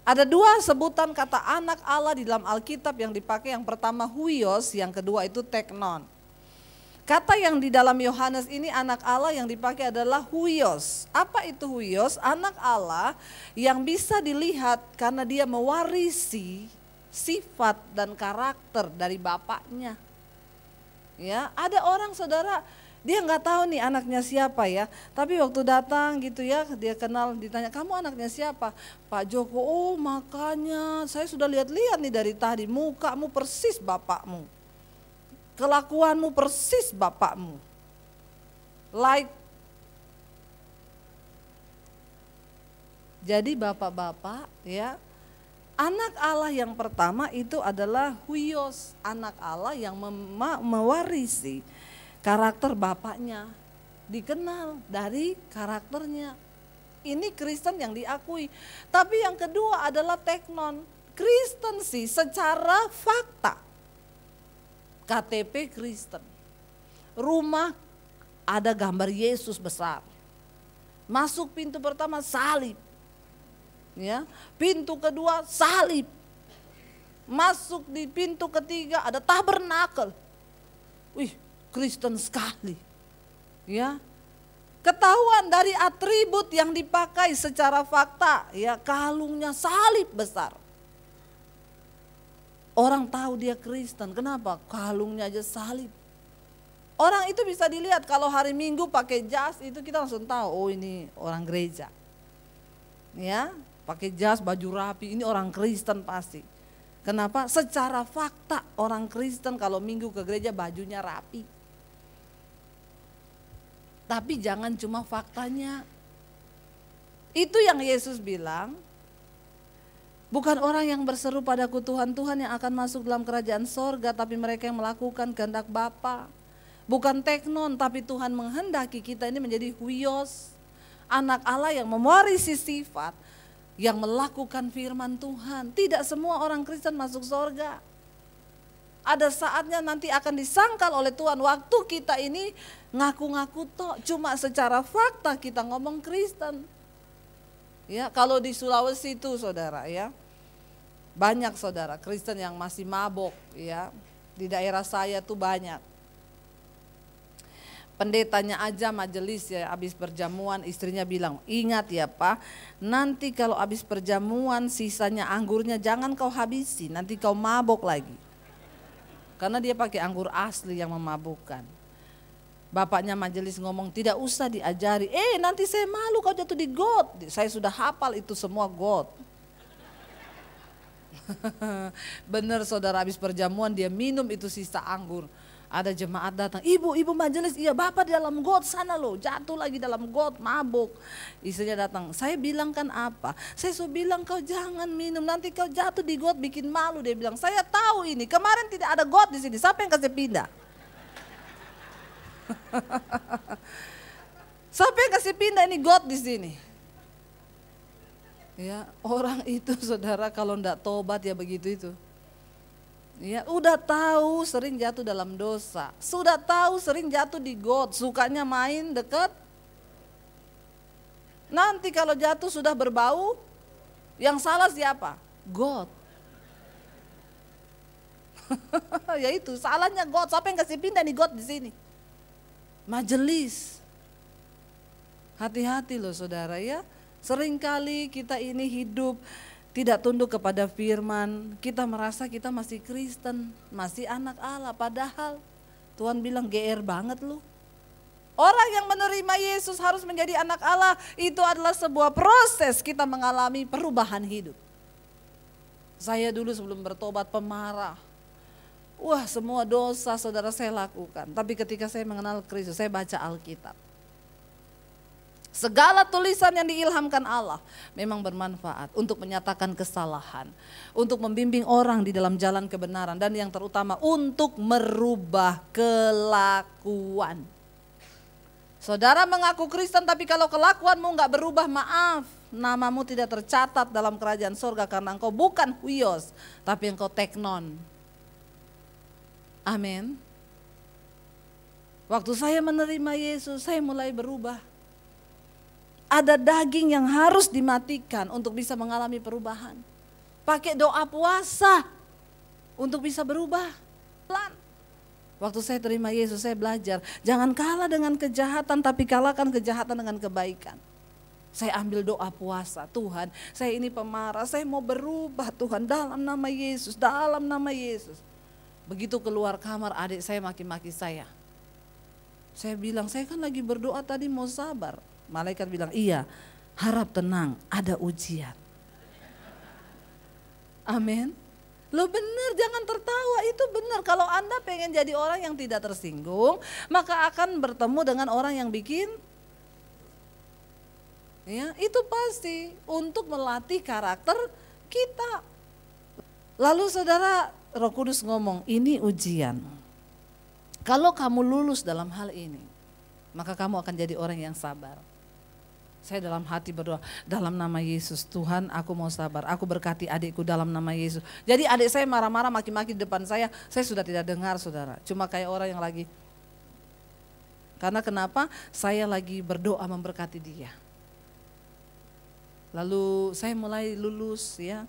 Ada 2 sebutan kata anak Allah di dalam Alkitab yang dipakai. Yang pertama huios, yang kedua itu teknon. Kata yang di dalam Yohanes ini anak Allah yang dipakai adalah huios. Apa itu huios? Anak Allah yang bisa dilihat karena dia mewarisi sifat dan karakter dari bapaknya. Ya, ada orang saudara, dia nggak tahu nih anaknya siapa ya. Tapi waktu datang gitu ya, dia kenal, ditanya, kamu anaknya siapa? Pak Joko. Oh makanya saya sudah lihat-lihat nih dari tadi, mukamu persis bapakmu. Kelakuanmu persis bapakmu. Jadi bapak-bapak ya, anak Allah yang pertama itu adalah huios, anak Allah yang mewarisi karakter bapaknya, dikenal dari karakternya. Ini Kristen yang diakui. Tapi yang kedua adalah teknon, Kristen sih secara fakta. KTP Kristen, rumah ada gambar Yesus besar, masuk pintu pertama salib, ya, pintu kedua salib, masuk di pintu ketiga ada tabernakel. Wih, Kristen sekali, ya. Ketahuan dari atribut yang dipakai secara fakta, ya, kalungnya salib besar. Orang tahu dia Kristen, kenapa? Kalungnya aja salib. Orang itu bisa dilihat kalau hari Minggu pakai jas, itu kita langsung tahu, oh ini orang gereja. Ya, pakai jas, baju rapi, ini orang Kristen pasti. Kenapa? Secara fakta orang Kristen kalau Minggu ke gereja bajunya rapi. Tapi jangan cuma faktanya. Itu yang Yesus bilang, bukan orang yang berseru padaku Tuhan, Tuhan yang akan masuk dalam kerajaan sorga, tapi mereka yang melakukan kehendak Bapa. Bukan teknon, tapi Tuhan menghendaki kita ini menjadi huios, anak Allah yang mewarisi sifat, yang melakukan firman Tuhan. Tidak semua orang Kristen masuk sorga. Ada saatnya nanti akan disangkal oleh Tuhan, waktu kita ini ngaku-ngaku toh, cuma secara fakta kita ngomong Kristen. Ya, kalau di Sulawesi itu saudara ya, banyak saudara Kristen yang masih mabok ya. Di daerah saya tuh banyak. Pendetanya aja majelis ya, habis perjamuan istrinya bilang, ingat ya Pak, nanti kalau habis perjamuan sisanya anggurnya jangan kau habisi, nanti kau mabok lagi. Karena dia pakai anggur asli yang memabukkan. Bapaknya majelis ngomong, tidak usah diajari, nanti saya malu kau jatuh di got. Saya sudah hafal itu semua got. Bener saudara, habis perjamuan dia minum itu sisa anggur. Ada jemaat datang, ibu majelis, iya bapak di dalam got sana loh, jatuh lagi dalam got, mabuk. Istrinya datang, saya bilang kan apa? Saya sudah bilang kau jangan minum, nanti kau jatuh di got bikin malu. Dia bilang, saya tahu ini, kemarin tidak ada got di sini, siapa yang kasih pindah? Siapa yang kasih pindah ini got di sini? Ya, orang itu saudara kalau enggak tobat ya begitu itu. Ya, udah tahu sering jatuh dalam dosa, sudah tahu sering jatuh di got, sukanya main dekat. Nanti kalau jatuh sudah berbau, yang salah siapa? Got. Ya itu salahnya got. Siapa yang kasih pindah nih got di sini? Majelis. Hati-hati loh saudara ya. Seringkali kita ini hidup tidak tunduk kepada firman, kita merasa kita masih Kristen, masih anak Allah, padahal Tuhan bilang GR banget lu. Orang yang menerima Yesus harus menjadi anak Allah, itu adalah sebuah proses kita mengalami perubahan hidup. Saya dulu sebelum bertobat pemarah. Wah, semua dosa saudara saya lakukan. Tapi ketika saya mengenal Kristus, saya baca Alkitab. Segala tulisan yang diilhamkan Allah memang bermanfaat untuk menyatakan kesalahan, untuk membimbing orang di dalam jalan kebenaran, dan yang terutama untuk merubah kelakuan. Saudara mengaku Kristen tapi kalau kelakuanmu gak berubah, maaf, namamu tidak tercatat dalam kerajaan surga karena engkau bukan huios tapi engkau teknon. Amin. Waktu saya menerima Yesus, saya mulai berubah. Ada daging yang harus dimatikan untuk bisa mengalami perubahan. Pakai doa puasa untuk bisa berubah. Pelan. Waktu saya terima Yesus, saya belajar, jangan kalah dengan kejahatan tapi kalahkan kejahatan dengan kebaikan. Saya ambil doa puasa, Tuhan saya ini pemarah, saya mau berubah Tuhan dalam nama Yesus, dalam nama Yesus. Begitu keluar kamar adik saya maki-maki saya. Saya bilang, saya kan lagi berdoa tadi mau sabar. Malaikat bilang, iya, harap tenang, ada ujian. Amin. Lo benar, jangan tertawa, itu benar. Kalau Anda pengen jadi orang yang tidak tersinggung, maka akan bertemu dengan orang yang bikin, ya itu pasti untuk melatih karakter kita. Lalu saudara, Roh Kudus ngomong, ini ujian. Kalau kamu lulus dalam hal ini, maka kamu akan jadi orang yang sabar. Saya dalam hati berdoa, dalam nama Yesus Tuhan aku mau sabar, aku berkati adikku dalam nama Yesus. Jadi adik saya marah-marah maki-maki di depan saya sudah tidak dengar saudara. Cuma kayak orang yang lagi, karena kenapa? Saya lagi berdoa memberkati dia. Lalu saya mulai lulus ya.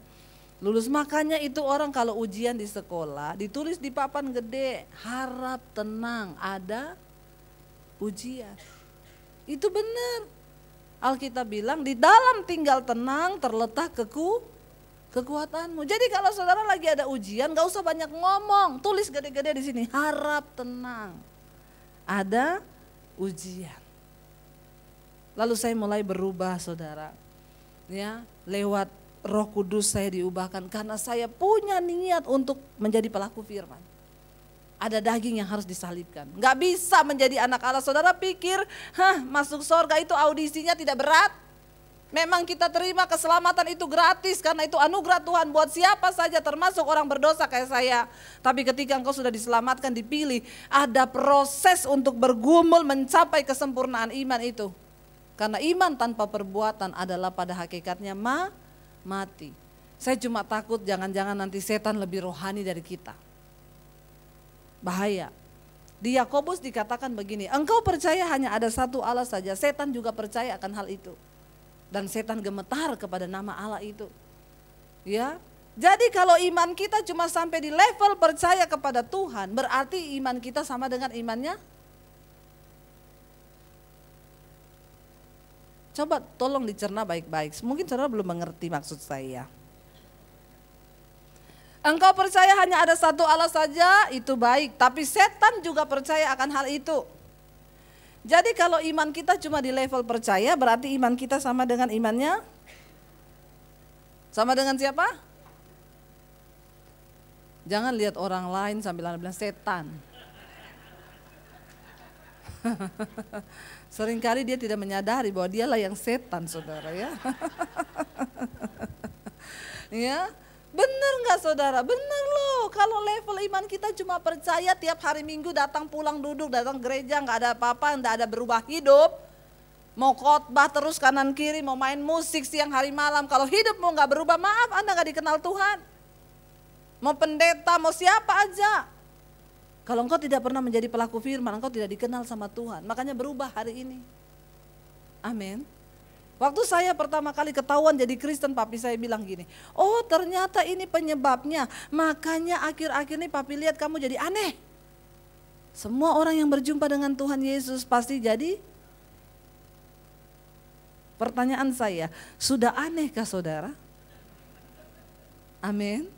Lulus, makanya itu orang kalau ujian di sekolah ditulis di papan gede, harap tenang ada ujian. Itu benar. Alkitab bilang di dalam tinggal tenang terletak kekuatanmu. Jadi kalau saudara lagi ada ujian gak usah banyak ngomong, tulis gede-gede di sini, harap tenang ada ujian. Lalu saya mulai berubah saudara, ya lewat Roh Kudus saya diubahkan karena saya punya niat untuk menjadi pelaku firman. Ada daging yang harus disalibkan. Gak bisa menjadi anak Allah. Saudara pikir, masuk surga itu audisinya tidak berat. Memang kita terima keselamatan itu gratis karena itu anugerah Tuhan buat siapa saja termasuk orang berdosa kayak saya. Tapi ketika engkau sudah diselamatkan, dipilih, ada proses untuk bergumul mencapai kesempurnaan iman itu. Karena iman tanpa perbuatan adalah pada hakikatnya mati. Saya cuma takut jangan-jangan nanti setan lebih rohani dari kita. Bahaya. Di Yakobus dikatakan begini, engkau percaya hanya ada satu Allah saja, setan juga percaya akan hal itu. Dan setan gemetar kepada nama Allah itu. Ya. Jadi kalau iman kita cuma sampai di level percaya kepada Tuhan, berarti iman kita sama dengan imannya. Coba tolong dicerna baik-baik. Mungkin saudara belum mengerti maksud saya. Engkau percaya hanya ada satu Allah saja, itu baik. Tapi setan juga percaya akan hal itu. Jadi kalau iman kita cuma di level percaya, berarti iman kita sama dengan imannya? Sama dengan siapa? Jangan lihat orang lain sambil bilang setan. Seringkali dia tidak menyadari bahwa dialah yang setan saudara ya. Ya. Benar gak saudara? Benar loh, kalau level iman kita cuma percaya tiap hari Minggu datang pulang duduk, datang gereja gak ada apa-apa, gak ada berubah hidup. Mau khotbah terus kanan kiri, mau main musik siang hari malam, kalau hidupmu gak berubah, maaf Anda gak dikenal Tuhan. Mau pendeta, mau siapa aja. Kalau engkau tidak pernah menjadi pelaku firman, engkau tidak dikenal sama Tuhan. Makanya berubah hari ini. Amin. Waktu saya pertama kali ketahuan jadi Kristen, papi saya bilang gini, oh ternyata ini penyebabnya, makanya akhir-akhir ini papi lihat kamu jadi aneh. Semua orang yang berjumpa dengan Tuhan Yesus pasti jadi. Pertanyaan saya, sudah anehkah saudara? Amin.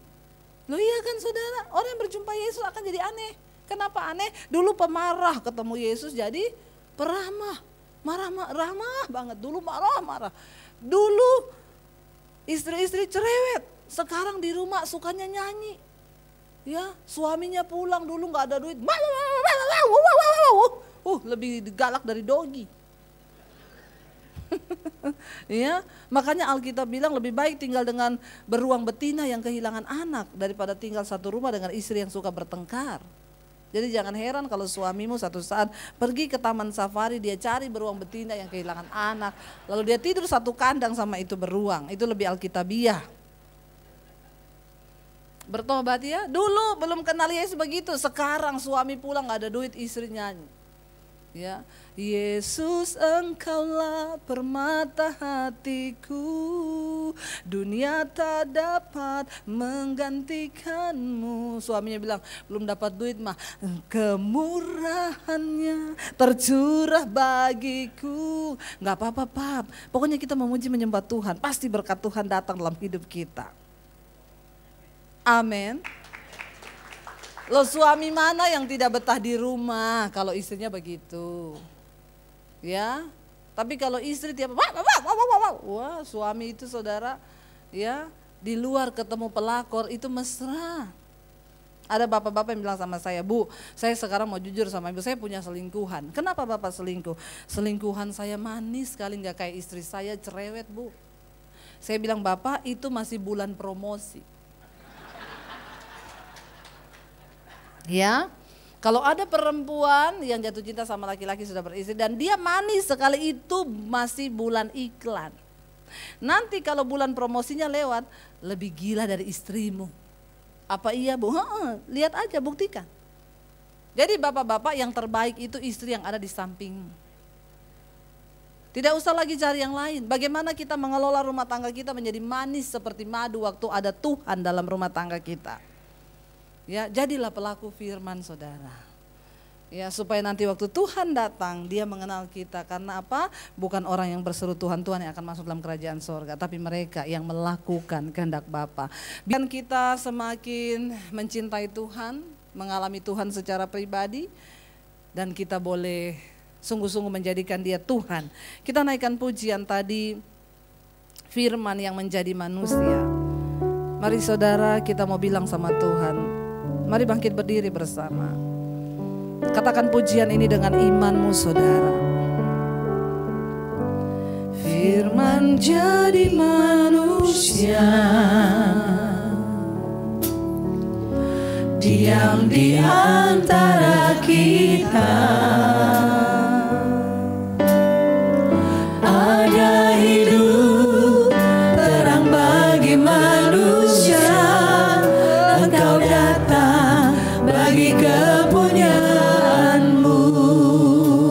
Loh iya kan saudara, orang yang berjumpa Yesus akan jadi aneh. Kenapa aneh? Dulu pemarah, ketemu Yesus jadi peramah. Ramah banget, dulu marah-marah. Dulu Istri-istri cerewet, sekarang di rumah sukanya nyanyi. Ya, suaminya pulang dulu nggak ada duit, lebih galak dari dogi. Ya, makanya Alkitab bilang lebih baik tinggal dengan beruang betina yang kehilangan anak daripada tinggal satu rumah dengan istri yang suka bertengkar. Jadi jangan heran kalau suamimu satu saat pergi ke taman safari, dia cari beruang betina yang kehilangan anak, lalu dia tidur satu kandang sama itu beruang. Itu lebih alkitabiah. Bertobat ya, dulu belum kenal Yesus begitu, sekarang suami pulang gak ada duit, istri nyanyi. Ya, Yesus engkaulah permata hatiku, dunia tak dapat menggantikanmu. Suaminya bilang belum dapat duit mah, kemurahannya tercurah bagiku. Gak apa-apa Pap, pokoknya kita memuji menyembah Tuhan, pasti berkat Tuhan datang dalam hidup kita. Amin. Loh, suami mana yang tidak betah di rumah kalau istrinya begitu? Ya. Tapi kalau istri tiap wah, suami itu saudara ya, di luar ketemu pelakor itu mesra. Ada bapak-bapak yang bilang sama saya, Bu, saya sekarang mau jujur sama ibu, saya punya selingkuhan. Kenapa bapak selingkuh? Selingkuhan saya manis sekali, gak kayak istri saya cerewet, Bu. Saya bilang, Bapak itu masih bulan promosi. Ya, kalau ada perempuan yang jatuh cinta sama laki-laki sudah beristri dan dia manis sekali, itu masih bulan iklan. Nanti kalau bulan promosinya lewat, lebih gila dari istrimu. Apa iya Bu? Lihat aja, buktikan. Jadi bapak-bapak yang terbaik itu istri yang ada di sampingmu. Tidak usah lagi cari yang lain. Bagaimana kita mengelola rumah tangga kita menjadi manis seperti madu waktu ada Tuhan dalam rumah tangga kita. Ya, jadilah pelaku firman saudara. Ya, supaya nanti waktu Tuhan datang, dia mengenal kita. Karena apa? Bukan orang yang berseru Tuhan, Tuhan yang akan masuk dalam kerajaan sorga. Tapi mereka yang melakukan kehendak Bapa. Biar kita semakin mencintai Tuhan, mengalami Tuhan secara pribadi. Dan kita boleh sungguh-sungguh menjadikan dia Tuhan. Kita naikkan pujian tadi, firman yang menjadi manusia. Mari saudara, kita mau bilang sama Tuhan. Mari bangkit berdiri bersama. Katakan pujian ini dengan imanmu saudara. Firman jadi manusia, diam di antara kita. Ada hidup terang bagi manusia. Engkau datang bagi kepunyaanmu.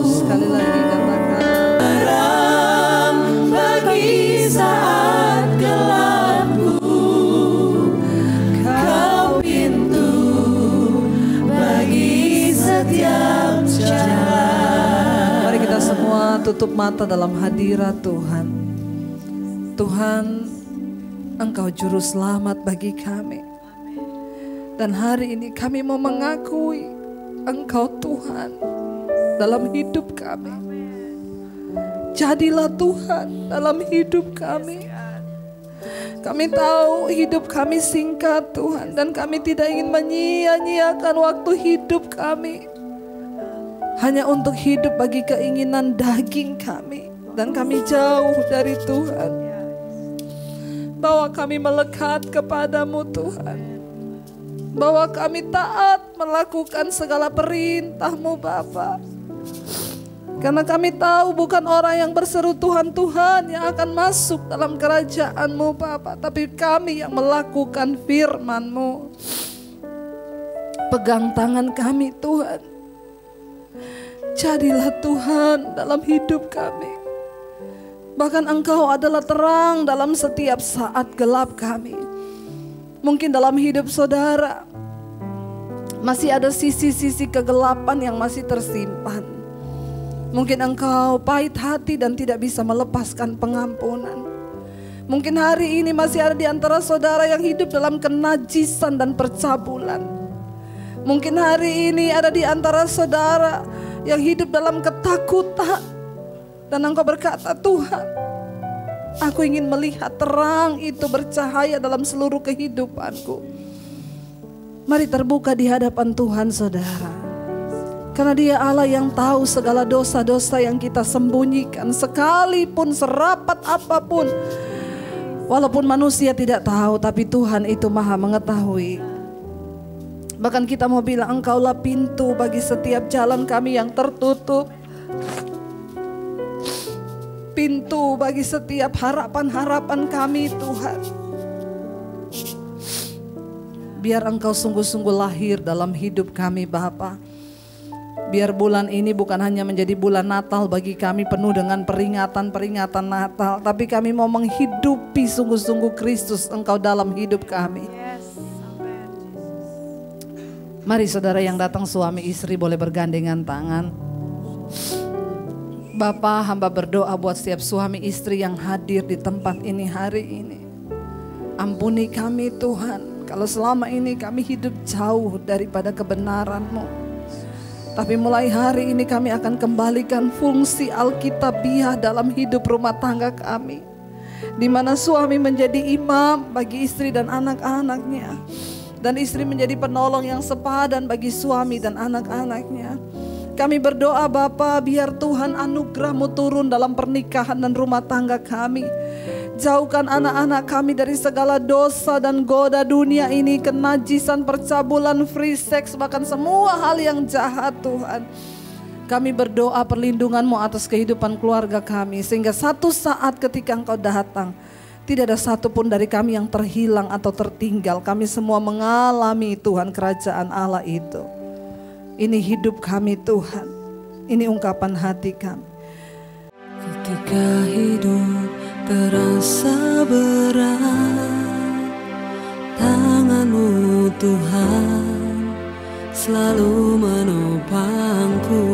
Sekali lagi katakan, terang bagi saat gelapku. Kau pintu bagi setiap jalan. Mari kita semua tutup mata dalam hadirat Tuhan. Tuhan, Engkau juru selamat bagi kami. Dan hari ini kami mau mengakui Engkau Tuhan dalam hidup kami. Jadilah Tuhan dalam hidup kami. Kami tahu hidup kami singkat Tuhan, dan kami tidak ingin menyia-nyiakan waktu hidup kami hanya untuk hidup bagi keinginan daging kami. Dan kami jauh dari Tuhan. Bahwa kami melekat kepadamu Tuhan. Bahwa kami taat melakukan segala perintah-Mu Bapa. Karena kami tahu bukan orang yang berseru Tuhan, Tuhan yang akan masuk dalam kerajaan-Mu Bapa, tapi kami yang melakukan firman-Mu. Pegang tangan kami Tuhan. Jadilah Tuhan dalam hidup kami. Bahkan Engkau adalah terang dalam setiap saat gelap kami. Mungkin dalam hidup saudara masih ada sisi-sisi kegelapan yang masih tersimpan. Mungkin engkau pahit hati dan tidak bisa melepaskan pengampunan. Mungkin hari ini masih ada di antara saudara yang hidup dalam kenajisan dan percabulan. Mungkin hari ini ada di antara saudara yang hidup dalam ketakutan. Dan engkau berkata, Tuhan, Aku ingin melihat terang itu bercahaya dalam seluruh kehidupanku. Mari terbuka di hadapan Tuhan saudara. Karena Dia Allah yang tahu segala dosa-dosa yang kita sembunyikan, sekalipun serapat apapun. Walaupun manusia tidak tahu, tapi Tuhan itu maha mengetahui. Bahkan kita mau bilang, Engkaulah pintu bagi setiap jalan kami yang tertutup. Pintu bagi setiap harapan-harapan kami Tuhan. Biar Engkau sungguh-sungguh lahir dalam hidup kami Bapa. Biar bulan ini bukan hanya menjadi bulan Natal bagi kami penuh dengan peringatan-peringatan Natal, tapi kami mau menghidupi sungguh-sungguh Kristus Engkau dalam hidup kami. Mari saudara yang datang suami istri boleh bergandengan tangan. Bapa, hamba berdoa buat setiap suami istri yang hadir di tempat ini hari ini. Ampuni kami Tuhan, kalau selama ini kami hidup jauh daripada kebenaran-Mu. Tapi mulai hari ini kami akan kembalikan fungsi Alkitabiah dalam hidup rumah tangga kami. Di mana suami menjadi imam bagi istri dan anak-anaknya. Dan istri menjadi penolong yang sepadan bagi suami dan anak-anaknya. Kami berdoa Bapa, biar Tuhan anugerah-Mu turun dalam pernikahan dan rumah tangga kami. Jauhkan anak-anak kami dari segala dosa dan goda dunia ini, kenajisan, percabulan, free sex, bahkan semua hal yang jahat Tuhan. Kami berdoa perlindungan-Mu atas kehidupan keluarga kami, sehingga satu saat ketika Engkau datang, tidak ada satupun dari kami yang terhilang atau tertinggal. Kami semua mengalami Tuhan kerajaan Allah itu. Ini hidup kami Tuhan, ini ungkapan hati kami. Ketika hidup terasa berat, tangan-Mu Tuhan selalu menopangku.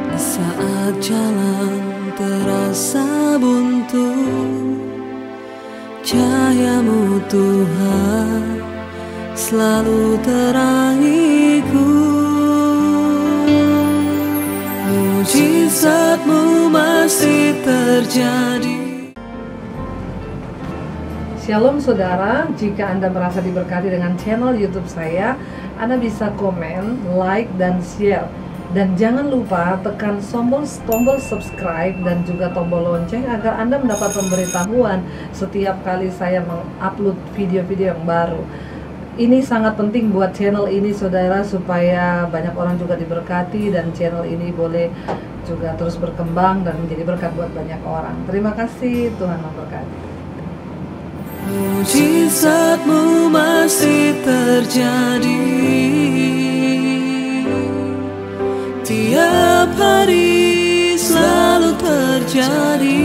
Di saat jalan terasa buntu, cahaya-Mu Tuhan selalu terangiku. Mujizat-Mu masih terjadi. Shalom saudara, jika Anda merasa diberkati dengan channel YouTube saya, Anda bisa komen, like, dan share. Dan jangan lupa tekan tombol subscribe dan juga tombol lonceng agar Anda mendapat pemberitahuan setiap kali saya mengupload video-video yang baru. Ini sangat penting buat channel ini saudara, supaya banyak orang juga diberkati dan channel ini boleh juga terus berkembang dan menjadi berkat buat banyak orang. Terima kasih, Tuhan memberkati. Mujizat-Mu masih terjadi tiap hari, selalu terjadi.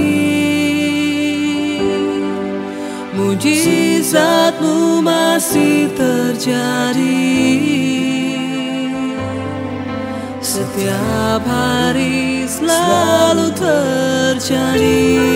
Mujizat-Mu masih terjadi setiap hari, selalu terjadi.